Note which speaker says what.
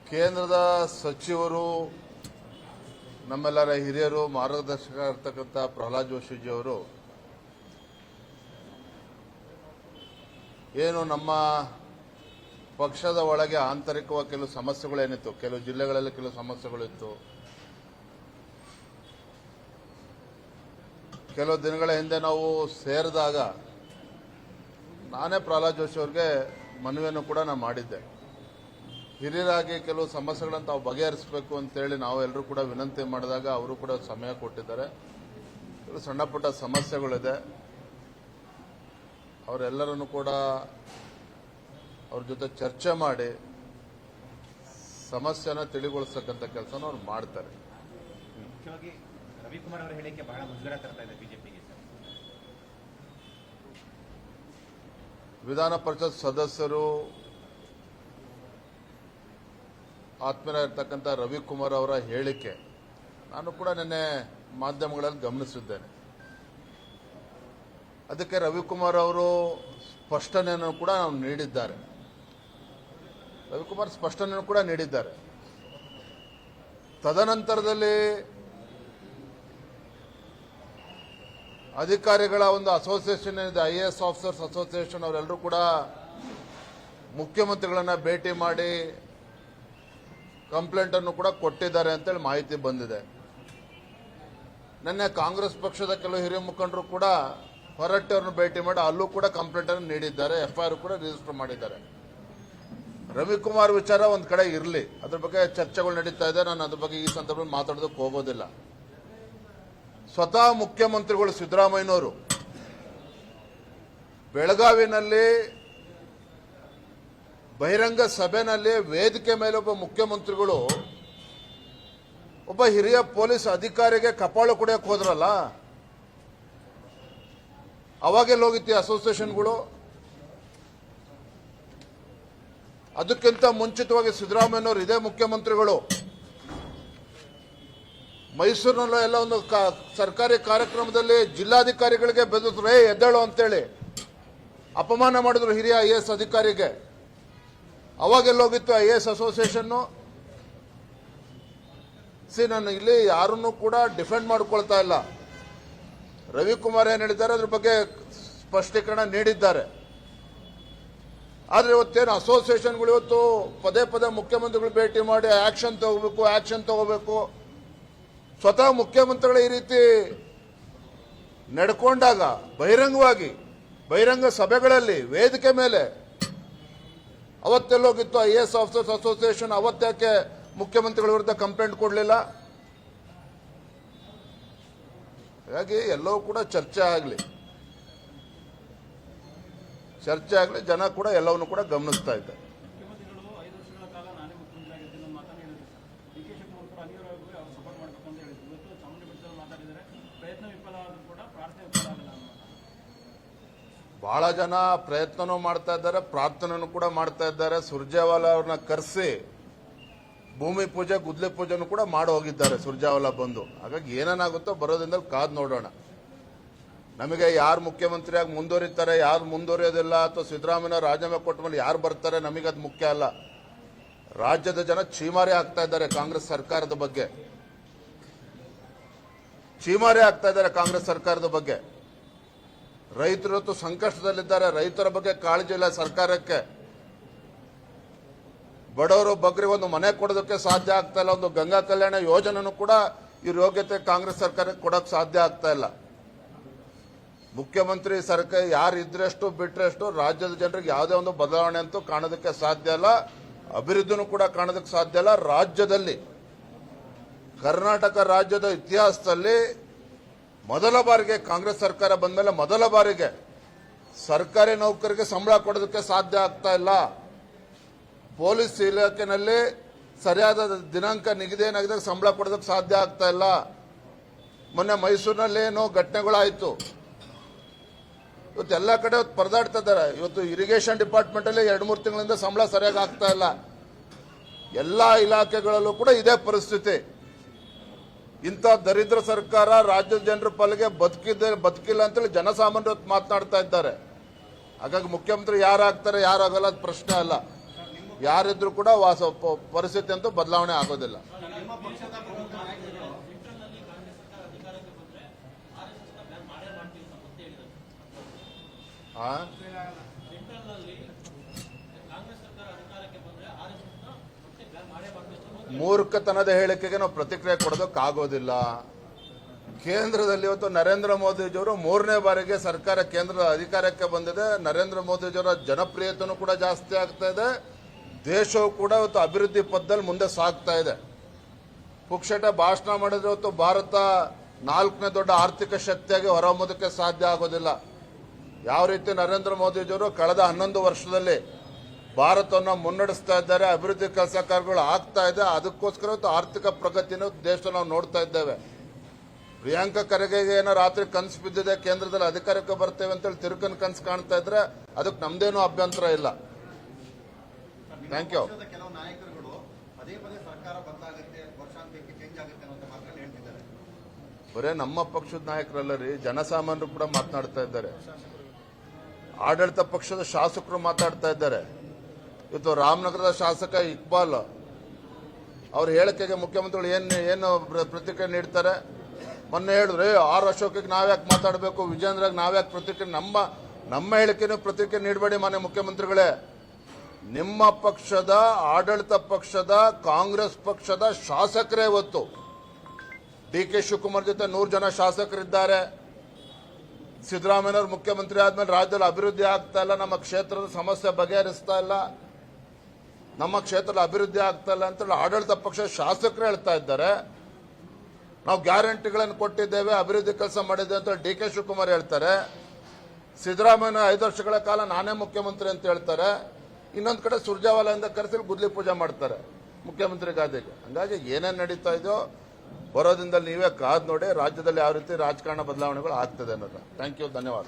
Speaker 1: ಕೇಂದ್ರದ ಸಚಿವರು ನಮ್ಮೆಲ್ಲರ ಹಿರಿಯರು ಮಾರ್ಗದರ್ಶಕ ಇರ್ತಕ್ಕಂಥ ಪ್ರಹ್ಲಾದ್ ಜೋಶಿಜಿ ಅವರು ಏನು ನಮ್ಮ ಪಕ್ಷದ ಒಳಗೆ ಆಂತರಿಕವಾಗಿ ಕೆಲವು ಸಮಸ್ಯೆಗಳೇನಿತ್ತು, ಕೆಲವು ಜಿಲ್ಲೆಗಳಲ್ಲಿ ಕೆಲವು ಸಮಸ್ಯೆಗಳಿತ್ತು. ಕೆಲವು ದಿನಗಳ ಹಿಂದೆ ನಾವು ಸೇರಿದಾಗ ನಾನೇ ಪ್ರಹ್ಲಾದ್ ಜೋಶಿ ಅವರಿಗೆ ಮನವಿಯನ್ನು ಕೂಡ ನಾನು ಮಾಡಿದ್ದೆ. ಹಿರಿಯರಾಗಿ ಕೆಲವು ಸಮಸ್ಯೆಗಳನ್ನು ತಾವು ಬಗೆಹರಿಸಬೇಕು ಅಂತೇಳಿ ನಾವು ಎಲ್ಲರೂ ಕೂಡ ವಿನಂತಿ ಮಾಡಿದಾಗ ಅವರು ಕೂಡ ಸಮಯ ಕೊಟ್ಟಿದ್ದಾರೆ. ಕೆಲವು ಸಣ್ಣ ಪುಟ್ಟ ಸಮಸ್ಯೆಗಳಿದೆ, ಅವರೆಲ್ಲರನ್ನು ಕೂಡ ಅವ್ರ ಜೊತೆ ಚರ್ಚೆ ಮಾಡಿ ಸಮಸ್ಯೆನ ತಿಳಿಗೊಳಿಸತಕ್ಕಂಥ ಕೆಲಸನ ಅವ್ರು ಮಾಡ್ತಾರೆ.
Speaker 2: ಮುಖ್ಯವಾಗಿ ರವಿಕುಮಾರ್ ಅವರ ಹೇಳಿಕೆ ಬಹಳ ಮುಜುಗರ ತರ್ತಾ ಇದೆ ಬಿಜೆಪಿಗೆ.
Speaker 1: ವಿಧಾನ ಪರಿಷತ್ ಸದಸ್ಯರು ಆತ್ಮೀಯರಾಗಿರ್ತಕ್ಕಂಥ ರವಿಕುಮಾರ್ ಅವರ ಹೇಳಿಕೆ ನಾನು ಕೂಡ ನಿನ್ನೆ ಮಾಧ್ಯಮಗಳಲ್ಲಿ ಗಮನಿಸಿದ್ದೇನೆ. ಅದಕ್ಕೆ ರವಿಕುಮಾರ್ ಅವರು ಸ್ಪಷ್ಟನೆಯನ್ನು ಕೂಡ ನೀಡಿದ್ದಾರೆ. ರವಿಕುಮಾರ್ ಸ್ಪಷ್ಟನೆಯನ್ನು ಕೂಡ ನೀಡಿದ್ದಾರೆ. ತದನಂತರದಲ್ಲಿ ಅಧಿಕಾರಿಗಳ ಒಂದು ಅಸೋಸಿಯೇಷನ್ ಇದೆ, IAS ಆಫೀಸರ್ಸ್ ಅಸೋಸಿಯೇಷನ್, ಅವರೆಲ್ಲರೂ ಕೂಡ ಮುಖ್ಯಮಂತ್ರಿಗಳನ್ನ ಭೇಟಿ ಮಾಡಿ ಕಂಪ್ಲೇಂಟ್ ಅನ್ನು ಕೂಡ ಕೊಟ್ಟಿದ್ದಾರೆ ಅಂತೇಳಿ ಮಾಹಿತಿ ಬಂದಿದೆ. ನಿನ್ನೆ ಕಾಂಗ್ರೆಸ್ ಪಕ್ಷದ ಕೆಲವು ಹಿರಿಯ ಮುಖಂಡರು ಕೂಡ ಹೊರಟ್ಟಿ ಅವರನ್ನು ಭೇಟಿ ಮಾಡಿ ಅಲ್ಲೂ ಕೂಡ ಕಂಪ್ಲೇಂಟ್ ಅನ್ನು ನೀಡಿದ್ದಾರೆ, FIR ಕೂಡ ರಿಜಿಸ್ಟರ್ ಮಾಡಿದ್ದಾರೆ. ರವಿಕುಮಾರ್ ವಿಚಾರ ಒಂದ್ ಕಡೆ ಇರಲಿ, ಅದ್ರ ಬಗ್ಗೆ ಚರ್ಚೆಗಳು ನಡೀತಾ ಇದೆ. ನಾನು ಅದ್ರ ಬಗ್ಗೆ ಈ ಸಂದರ್ಭದಲ್ಲಿ ಮಾತಾಡೋದಕ್ಕೆ ಹೋಗೋದಿಲ್ಲ. ಸ್ವತಃ ಮುಖ್ಯಮಂತ್ರಿಗಳು ಸಿದ್ದರಾಮಯ್ಯನವರು ಬೆಳಗಾವಿನಲ್ಲಿ ಬಹಿರಂಗ ಸಭೆಯಲ್ಲಿ ವೇದಿಕೆ ಮೇಲೆ ಒಬ್ಬ ಮುಖ್ಯಮಂತ್ರಿಗಳು ಒಬ್ಬ ಹಿರಿಯ ಪೊಲೀಸ್ ಅಧಿಕಾರಿಗೆ ಕಪಾಳು ಕುಡಿಯಕ್ಕೆ ಹೋದ್ರಲ್ಲ, ಅವಾಗೆಲ್ಲ ಹೋಗಿತ್ತು ಅಸೋಸಿಯೇಷನ್ಗಳು. ಅದಕ್ಕಿಂತ ಮುಂಚಿತವಾಗಿ ಸಿದ್ದರಾಮಯ್ಯನವರು ಇದೇ ಮುಖ್ಯಮಂತ್ರಿಗಳು ಮೈಸೂರಿನಲ್ಲೂ ಎಲ್ಲ ಒಂದು ಸರ್ಕಾರಿ ಕಾರ್ಯಕ್ರಮದಲ್ಲಿ ಜಿಲ್ಲಾಧಿಕಾರಿಗಳಿಗೆ ಬೆದರಿದ್ರು, ಎದ್ದೇಳು ಅಂತೇಳಿ ಅಪಮಾನ ಮಾಡಿದ್ರು ಹಿರಿಯ IAS ಅಧಿಕಾರಿಗೆ. ಅವಾಗೆಲ್ಲೋಗಿತ್ತು IAS ಅಸೋಸಿಯೇಷನ್ನು. ನಾನು ಇಲ್ಲಿ ಯಾರನ್ನೂ ಕೂಡ ಡಿಫೆಂಡ್ ಮಾಡ್ಕೊಳ್ತಾ ಇಲ್ಲ. ರವಿಕುಮಾರ್ ಏನ್ ಹೇಳಿದ್ದಾರೆ ಅದ್ರ ಬಗ್ಗೆ ಸ್ಪಷ್ಟೀಕರಣ ನೀಡಿದ್ದಾರೆ. ಆದ್ರೆ ಇವತ್ತೇನು ಅಸೋಸಿಯೇಷನ್ಗಳು ಇವತ್ತು ಪದೇ ಪದೇ ಮುಖ್ಯಮಂತ್ರಿಗಳು ಭೇಟಿ ಮಾಡಿ ಆಕ್ಷನ್ ತಗೋಬೇಕು. ಸ್ವತಃ ಮುಖ್ಯಮಂತ್ರಿಗಳು ಈ ರೀತಿ ನಡ್ಕೊಂಡಾಗ ಬಹಿರಂಗವಾಗಿ ಬಹಿರಂಗ ಸಭೆಗಳಲ್ಲಿ ವೇದಿಕೆ ಮೇಲೆ ಅವತ್ತೆಲ್ಲೋಗಿತ್ತು IAS ಆಫೀಸರ್ಸ್ ಅಸೋಸಿಯೇಷನ್, ಅವತ್ತ್ಯಾಕೆ ಮುಖ್ಯಮಂತ್ರಿಗಳ ವಿರುದ್ಧ ಕಂಪ್ಲೇಂಟ್ ಕೊಡಲಿಲ್ಲ? ಹಾಗಾಗಿ ಎಲ್ಲವೂ ಕೂಡ ಚರ್ಚೆ ಆಗಲಿ, ಜನ ಕೂಡ ಎಲ್ಲವನ್ನು ಕೂಡ ಗಮನಿಸ್ತಾ ಇದ್ದಾರೆ. ಬಹಳ ಜನ ಪ್ರಯತ್ನನೂ ಮಾಡ್ತಾ ಇದ್ದಾರೆ, ಪ್ರಾರ್ಥನೆನೂ ಕೂಡ ಮಾಡ್ತಾ ಇದ್ದಾರೆ. ಸುರ್ಜೇವಾಲಾ ಅವ್ರನ್ನ ಕರೆಸಿ ಭೂಮಿ ಪೂಜೆ, ಗುದ್ಲಿ ಪೂಜೆನೂ ಕೂಡ ಮಾಡಿ ಹೋಗಿದ್ದಾರೆ ಸುರ್ಜೇವಾಲಾ ಬಂದು. ಹಾಗಾಗಿ ಏನೇನಾಗುತ್ತೋ ಬರೋದ್ರಿಂದ ಕಾದು ನೋಡೋಣ. ನಮಗೆ ಯಾರು ಮುಖ್ಯಮಂತ್ರಿಯಾಗಿ ಮುಂದುವರಿತಾರೆ, ಯಾರು ಮುಂದುವರಿಯೋದಿಲ್ಲ, ಅಥವಾ ಸಿದ್ದರಾಮಯ್ಯ ರಾಜೀನಾಮೆ ಕೊಟ್ಟ ಮೇಲೆ ಯಾರು ಬರ್ತಾರೆ, ನಮಗದು ಮುಖ್ಯ ಅಲ್ಲ. ರಾಜ್ಯದ ಜನ ಚೀಮಾರಿ ಆಗ್ತಾ ಇದ್ದಾರೆ ಕಾಂಗ್ರೆಸ್ ಸರ್ಕಾರದ ಬಗ್ಗೆ, ಚೀಮಾರಿ ಆಗ್ತಾ ಇದ್ದಾರೆ ಕಾಂಗ್ರೆಸ್ ಸರ್ಕಾರದ ಬಗ್ಗೆ. ರೈತರು ಇವತ್ತು ಸಂಕಷ್ಟದಲ್ಲಿದ್ದಾರೆ, ರೈತರ ಬಗ್ಗೆ ಕಾಳಜಿ ಇಲ್ಲ ಸರ್ಕಾರಕ್ಕೆ. ಬಡವರು ಬಗ್ಗರಿಗೆ ಒಂದು ಮನೆ ಕೊಡೋದಕ್ಕೆ ಸಾಧ್ಯ ಆಗ್ತಾ ಇಲ್ಲ. ಒಂದು ಗಂಗಾ ಕಲ್ಯಾಣ ಯೋಜನೆನೂ ಕೂಡ ಇವ್ರ ಯೋಗ್ಯತೆ ಕಾಂಗ್ರೆಸ್ ಸರ್ಕಾರಕ್ಕೆ ಕೊಡೋಕೆ ಸಾಧ್ಯ ಆಗ್ತಾ ಇಲ್ಲ. ಮುಖ್ಯಮಂತ್ರಿ ಸರ್ಕಾರ ಯಾರು ಇದ್ರೆಷ್ಟು ಬಿಟ್ರೆಷ್ಟು ರಾಜ್ಯದ ಜನರಿಗೆ ಯಾವುದೇ ಒಂದು ಬದಲಾವಣೆ ಅಂತೂ ಕಾಣೋದಕ್ಕೆ ಸಾಧ್ಯ ಇಲ್ಲ, ಅಭಿವೃದ್ಧಿನೂ ಕೂಡ ಕಾಣೋದಕ್ಕೆ ಸಾಧ್ಯ ಇಲ್ಲ. ರಾಜ್ಯದಲ್ಲಿ ಕರ್ನಾಟಕ ರಾಜ್ಯದ ಇತಿಹಾಸದಲ್ಲಿ ಮೊದಲ ಬಾರಿಗೆ ಕಾಂಗ್ರೆಸ್ ಸರ್ಕಾರ ಬಂದ ಮೇಲೆ ಮೊದಲ ಬಾರಿಗೆ ಸರ್ಕಾರಿ ನೌಕರಿಗೆ ಸಂಬಳ ಕೊಡೋದಕ್ಕೆ ಸಾಧ್ಯ ಆಗ್ತಾ ಇಲ್ಲ. ಪೊಲೀಸ್ ಇಲಾಖೆನಲ್ಲಿ ಸರಿಯಾದ ದಿನಾಂಕ ನಿಗದಿ ಏನಾಗಿದೆ ಸಂಬಳ ಕೊಡೋದಕ್ಕೆ ಸಾಧ್ಯ ಆಗ್ತಾ ಇಲ್ಲ. ಮೊನ್ನೆ ಮೈಸೂರಿನಲ್ಲಿ ಏನೋ ಘಟನೆಗಳಾಯಿತು. ಇವತ್ತು ಎಲ್ಲ ಕಡೆ ಪರದಾಡ್ತಾ ಇದ್ದಾರೆ. ಇವತ್ತು ಇರಿಗೇಷನ್ ಡಿಪಾರ್ಟ್ಮೆಂಟ್ ಅಲ್ಲಿ 2-3 ತಿಂಗಳಿಂದ ಸಂಬಳ ಸರಿಯಾಗಿ ಆಗ್ತಾ ಇಲ್ಲ. ಎಲ್ಲಾ ಇಲಾಖೆಗಳಲ್ಲೂ ಕೂಡ ಇದೇ ಪರಿಸ್ಥಿತಿ. ಇಂಥ ದರಿದ್ರ ಸರ್ಕಾರ ರಾಜ್ಯದ ಜನರ ಪಾಲಿಗೆ ಬದುಕಿಲ್ಲ ಅಂತೇಳಿ ಜನಸಾಮಾನ್ಯರು ಮಾತನಾಡ್ತಾ ಇದ್ದಾರೆ. ಹಾಗಾಗಿ ಮುಖ್ಯಮಂತ್ರಿ ಯಾರಾಗ್ತಾರೆ ಯಾರಾಗಲ್ಲ ಅದು ಪ್ರಶ್ನೆ ಅಲ್ಲ. ಯಾರಿದ್ರು ಕೂಡ ಪರಿಸ್ಥಿತಿ ಅಂತೂ ಬದಲಾವಣೆ ಆಗೋದಿಲ್ಲ.
Speaker 3: ನಿಮ್ಮ ಪಕ್ಷದ ಪ್ರಮುಖ ನಾಯಕರು
Speaker 1: ಆ? ಮೂರ್ಖತನದ ಹೇಳಿಕೆಗೆ ನಾವು ಪ್ರತಿಕ್ರಿಯೆ ಕೊಡೋದಕ್ಕಾಗೋದಿಲ್ಲ. ಕೇಂದ್ರದಲ್ಲಿ ಇವತ್ತು ನರೇಂದ್ರ ಮೋದಿಜಿಯವರು 3ನೇ ಬಾರಿಗೆ ಸರ್ಕಾರ ಕೇಂದ್ರದ ಅಧಿಕಾರಕ್ಕೆ ಬಂದಿದೆ. ನರೇಂದ್ರ ಮೋದಿಜಿಯವರ ಜನಪ್ರಿಯತೆಯೂ ಕೂಡ ಜಾಸ್ತಿ ಆಗ್ತಾ ಇದೆ. ದೇಶವು ಕೂಡ ಇವತ್ತು ಅಭಿವೃದ್ಧಿ ಪಥದಲ್ಲಿ ಮುಂದೆ ಸಾಗ್ತಾ ಇದೆ. ಪುಕ್ಷಟ ಭಾಷಣ ಮಾಡಿದ್ರೆ ಇವತ್ತು ಭಾರತ 4ನೇ ದೊಡ್ಡ ಆರ್ಥಿಕ ಶಕ್ತಿಯಾಗಿ ಹೊರಹೊಮ್ಮೋದಕ್ಕೆ ಸಾಧ್ಯ ಆಗೋದಿಲ್ಲ. ಯಾವ ರೀತಿ ನರೇಂದ್ರ ಮೋದಿಜಿಯವರು ಕಳೆದ 11 ವರ್ಷದಲ್ಲಿ ಭಾರತವನ್ನು ಮುನ್ನಡೆಸ್ತಾ ಇದ್ದಾರೆ, ಅಭಿವೃದ್ಧಿ ಕೆಲಸ ಕಾರ್ಯಗಳು ಆಗ್ತಾ ಇದೆ. ಅದಕ್ಕೋಸ್ಕರ ಇವತ್ತು ಆರ್ಥಿಕ ಪ್ರಗತಿನ ದೇಶ ನಾವು ನೋಡ್ತಾ ಇದ್ದೇವೆ. ಪ್ರಿಯಾಂಕಾ ಖರ್ಗೆಗೆ ಏನೋ ರಾತ್ರಿ ಕನಸು ಬಿದ್ದಿದೆ, ಕೇಂದ್ರದಲ್ಲಿ ಅಧಿಕಾರಕ್ಕೆ ಬರ್ತೇವೆ ಅಂತೇಳಿ ತಿರುಕನ್ ಕನಸು ಕಾಣ್ತಾ ಇದ್ರೆ ಅದಕ್ಕೆ ನಮ್ದೇನೂ ಅಭ್ಯಂತರ ಇಲ್ಲ. Thank you.
Speaker 3: ಕೆಲವು ನಾಯಕರುಗಳು ಪದೇ ಪದೇ ಸರ್ಕಾರ ಬದಲಾಗುತ್ತೆ, ವರ್ಷಾಂತ್ಯಕ್ಕೆ ಚೇಂಜ್ ಆಗುತ್ತೆ ಅನ್ನೋ ಮಾತನ್ನು ಹೇಳ್ತಿದ್ದಾರೆ.
Speaker 1: ಬರೇ ನಮ್ಮ ಪಕ್ಷದ ನಾಯಕರಲ್ಲ ರೀ, ಜನಸಾಮಾನ್ಯರು ಕೂಡ ಮಾತನಾಡ್ತಾ ಇದ್ದಾರೆ. ಆಡಳಿತ ಪಕ್ಷದ ಶಾಸಕರು ಮಾತಾಡ್ತಾ ಇದ್ದಾರೆ. ಇವತ್ತು ರಾಮನಗರದ ಶಾಸಕ ಇಕ್ಬಾಲ್ ಅವ್ರ ಹೇಳಿಕೆಗೆ ಮುಖ್ಯಮಂತ್ರಿಗಳು ಏನು ಪ್ರತಿಕ್ರಿಯೆ ನೀಡ್ತಾರೆ? ಮೊನ್ನೆ ಹೇಳಿದ್ರೆ ಆರ್ ಅಶೋಕಿಗೆ ನಾವ್ಯಾಕೆ ಮಾತಾಡಬೇಕು, ವಿಜೇಂದ್ರಗೆ ನಾವ್ಯಾಕೆ ಪ್ರತಿಕ್ರಿಯೆ, ನಮ್ಮ ಹೇಳಿಕೆನೂ ಪ್ರತಿಕ್ರಿಯೆ ನೀಡಬೇಡಿ ಮಾನ್ಯ ಮುಖ್ಯಮಂತ್ರಿಗಳೇ. ನಿಮ್ಮ ಪಕ್ಷದ ಆಡಳಿತ ಪಕ್ಷದ ಕಾಂಗ್ರೆಸ್ ಪಕ್ಷದ ಶಾಸಕರೇ ಇವತ್ತು DK ಶಿವಕುಮಾರ್ ಜೊತೆ 100 ಜನ ಶಾಸಕರಿದ್ದಾರೆ. ಸಿದ್ದರಾಮಯ್ಯನವರು ಮುಖ್ಯಮಂತ್ರಿ ಆದ್ಮೇಲೆ ರಾಜ್ಯದಲ್ಲಿ ಅಭಿವೃದ್ಧಿ ಆಗ್ತಾ ಇಲ್ಲ, ನಮ್ಮ ಕ್ಷೇತ್ರದ ಸಮಸ್ಯೆ ಬಗೆಹರಿಸ್ತಾ ಇಲ್ಲ, ನಮ್ಮ ಕ್ಷೇತ್ರದ ಅಭಿವೃದ್ಧಿ ಆಗ್ತಾ ಇಲ್ಲ ಅಂತೇಳಿ ಆಡಳಿತ ಪಕ್ಷದ ಶಾಸಕರು ಹೇಳ್ತಾ ಇದ್ದಾರೆ. ನಾವು ಗ್ಯಾರಂಟಿಗಳನ್ನು ಕೊಟ್ಟಿದ್ದೇವೆ, ಅಭಿವೃದ್ಧಿ ಕೆಲಸ ಮಾಡಿದ್ದೇವೆ ಅಂತ DK ಶಿವಕುಮಾರ್ ಹೇಳ್ತಾರೆ. ಸಿದ್ದರಾಮಯ್ಯ 5 ವರ್ಷಗಳ ಕಾಲ ನಾನೇ ಮುಖ್ಯಮಂತ್ರಿ ಅಂತ ಹೇಳ್ತಾರೆ. ಇನ್ನೊಂದು ಕಡೆ ಸುರ್ಜಾವಾಲಾಯಿಂದ ಕರೆಸಿ ಗುದ್ಲಿ ಪೂಜೆ ಮಾಡ್ತಾರೆ ಮುಖ್ಯಮಂತ್ರಿ ಗಾದಿಗೆ. ಹಂಗಾಗಿ ಏನೇನು ನಡೀತಾ ಇದೆಯೋ ಬರೋದ್ರಿಂದ ನೀವೇ ಕಾದ್ ನೋಡಿ ರಾಜ್ಯದಲ್ಲಿ ಯಾವ ರೀತಿ ರಾಜಕಾರಣ ಬದಲಾವಣೆಗಳು ಆಗ್ತದೆ ಅನ್ನೋದು. ಥ್ಯಾಂಕ್ ಯು, ಧನ್ಯವಾದ.